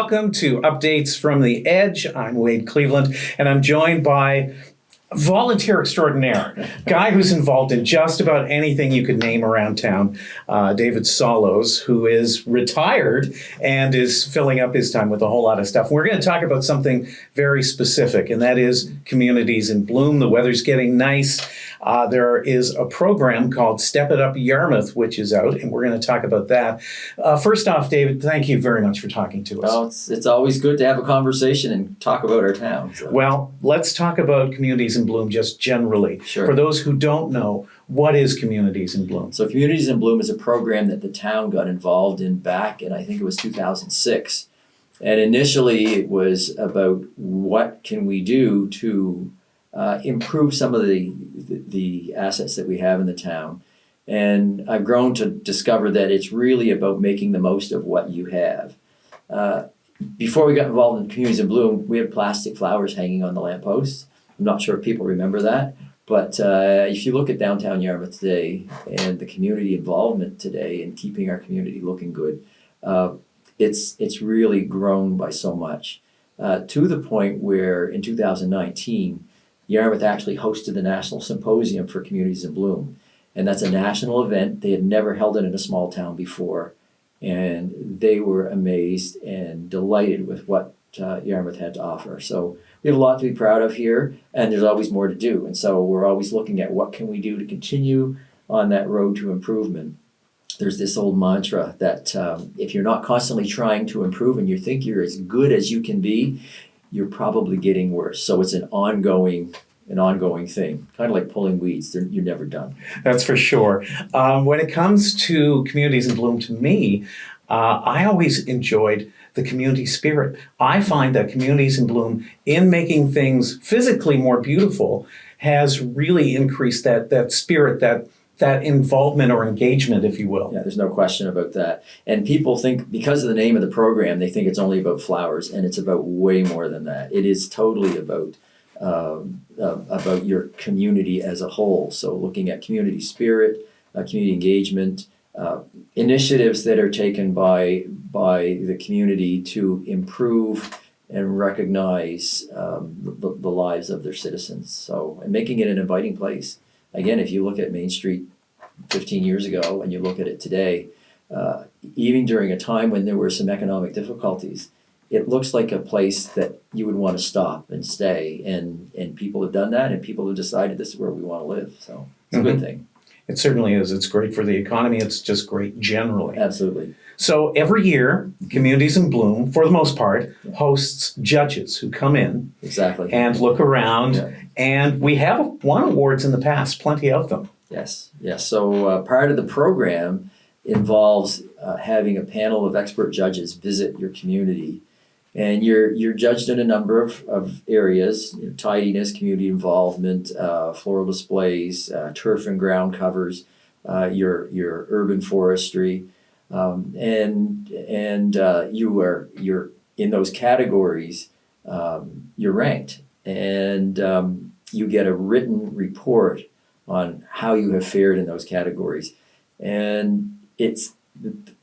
Welcome to Updates from the Edge. I'm Wade Cleveland, and I'm joined by volunteer extraordinaire, guy who's involved in just about anything you could name around town, David Sollows, who is retired and is filling up his time with a whole lot of stuff. We're going to talk about something very specific, and that is communities in bloom. The weather's getting nice. There is a program called It Up Yarmouth, which is out, and we're going to talk about that. First off, David, thank you very much for talking to us. Well, it's always good to have a conversation and talk about our town. So. Well, let's talk about Communities in Bloom just generally. Sure. For those who don't know, what is Communities in Bloom? So Communities in Bloom is a program that the town got involved in back in, I think it was 2006. And initially it was about what can we do to improve some of the assets that we have in the town. And I've grown to discover that it's really about making the most of what you have. Before we got involved in Communities in Bloom, we had plastic flowers hanging on the lampposts. I'm not sure if people remember that, but if you look at downtown Yarmouth today and the community involvement today in keeping our community looking good, it's really grown by so much, to the point where in 2019, Yarmouth actually hosted the National Symposium for Communities in Bloom. And that's a national event. They had never held it in a small town before. And they were amazed and delighted with what Yarmouth had to offer. So we have a lot to be proud of here, and there's always more to do. And so we're always looking at what can we do to continue on that road to improvement. There's this old mantra that if you're not constantly trying to improve and you think you're as good as you can be, you're probably getting worse. So it's an ongoing thing, kind of like pulling weeds. You're never done. That's for sure. When it comes to Communities in Bloom, to me, I always enjoyed the community spirit. I find that Communities in Bloom, in making things physically more beautiful, has really increased that spirit, that involvement or engagement, if you will. Yeah, there's no question about that. And people think, because of the name of the program, they think it's only about flowers, and it's about way more than that. It is totally about your community as a whole. So looking at community spirit, community engagement, initiatives that are taken by the community to improve and recognize the lives of their citizens. So, and making it an inviting place. Again, if you look at Main Street 15 years ago and you look at it today, even during a time when there were some economic difficulties, it looks like a place that you would want to stop and stay. And people have done that, and people have decided this is where we want to live. So it's a good thing. It certainly is. It's great for the economy. It's just great generally. Absolutely. So every year, Communities in Bloom, for the most part, hosts judges who come in Exactly. and look around. Yeah. And we have won awards in the past, plenty of them. Yes. So part of the program involves having a panel of expert judges visit your community. And you're judged in a number of areas: tidiness, community involvement, floral displays, turf and ground covers, your urban forestry, and you're in those categories. You're ranked, and you get a written report on how you have fared in those categories. And it's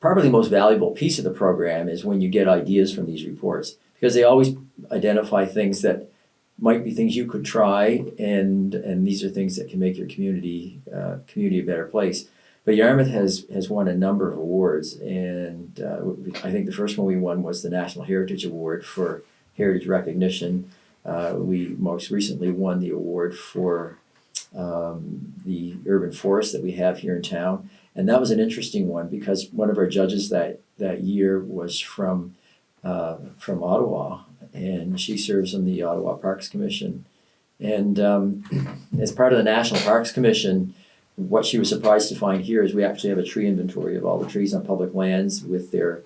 probably the most valuable piece of the program is when you get ideas from these reports, because they always identify things that might be things you could try, and these are things that can make your community a better place. But Yarmouth has won a number of awards, and I think the first one we won was the National Heritage Award for Heritage Recognition. We most recently won the award for the urban forest that we have here in town. And that was an interesting one, because one of our judges that year was from Ottawa, and she serves on the Ottawa Parks Commission. And as part of the National Parks Commission, what she was surprised to find here is we actually have a tree inventory of all the trees on public lands with their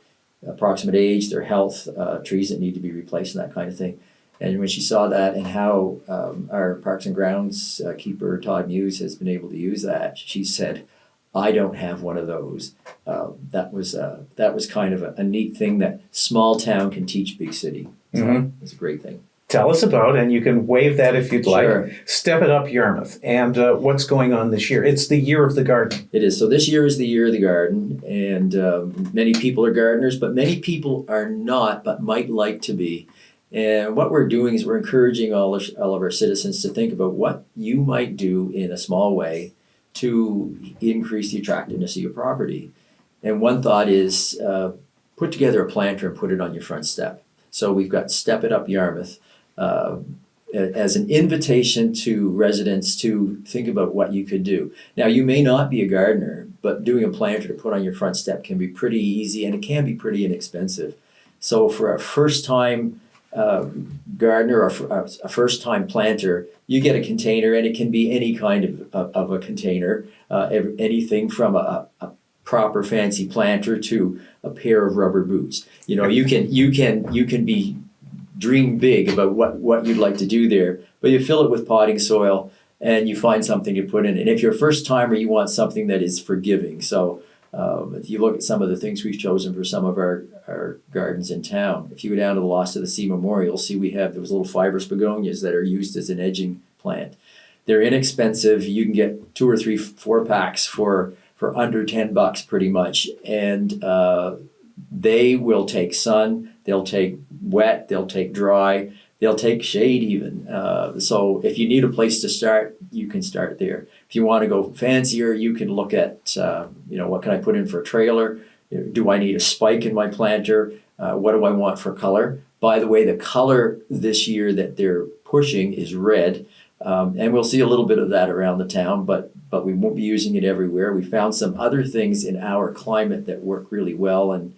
approximate age, their health, trees that need to be replaced, and that kind of thing. And when she saw that and how our Parks and Grounds keeper, Todd Muse, has been able to use that, she said, I don't have one of those. That was kind of a neat thing that small town can teach big city. So It's a great thing. tell us about, and you can wave that if you'd Sure. like, Step It Up Yarmouth, and what's going on this year. It's the year of the garden. It is. So this year is the year of the garden, and many people are gardeners, but many people are not, but might like to be. And what we're doing is we're encouraging all of our citizens to think about what you might do in a small way to increase the attractiveness of your property. And one thought is put together a planter and put it on your front step. So we've got Step It Up Yarmouth as an invitation to residents to think about what you could do. Now, you may not be a gardener, but doing a planter to put on your front step can be pretty easy, and it can be pretty inexpensive. So for a first-time gardener or a first-time planter, you get a container, and it can be any kind of a container, anything from a proper fancy planter to a pair of rubber boots. You know, you can be dream big about what you'd like to do there, but you fill it with potting soil and you find something to put in it. And if you're a first timer, you want something that is forgiving. So if you look at some of the things we've chosen for some of our gardens in town, if you go down to the Lost to the Sea Memorial, you'll see we have those little fibrous begonias that are used as an edging plant. They're inexpensive. You can get 2 or 3, 4 packs for under $10 pretty much. And they will take sun, they'll take wet, they'll take dry, they'll take shade even. So if you need a place to start, you can start there. If you want to go fancier, you can look at, what can I put in for a trailer? Do I need a spike in my planter? What do I want for color? By the way, the color this year that they're pushing is red. And we'll see a little bit of that around the town, but we won't be using it everywhere. We found some other things in our climate that work really well, and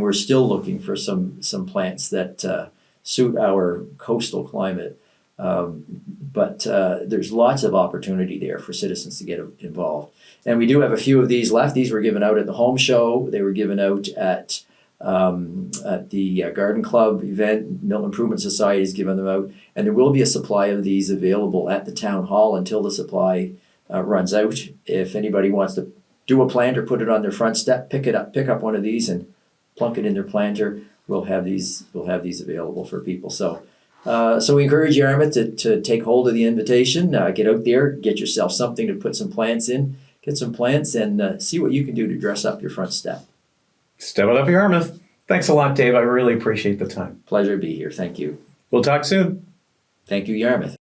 we're still looking for some plants that suit our coastal climate. But there's lots of opportunity there for citizens to get involved. And we do have a few of these left. These were given out at the home show. They were given out at the Garden Club event. Milton Improvement Society has given them out. And there will be a supply of these available at the town hall until the supply runs out. If anybody wants to do a plant or put it on their front step, pick up one of these and plunk it in their planter. We'll have these available for people. So we encourage Yarmouth to take hold of the invitation. Get out there, get yourself something to put some plants in, get some plants, and see what you can do to dress up your front step. Step It Up Yarmouth. Thanks a lot, Dave. I really appreciate the time. Pleasure to be here. Thank you. We'll talk soon. Thank you, Yarmouth.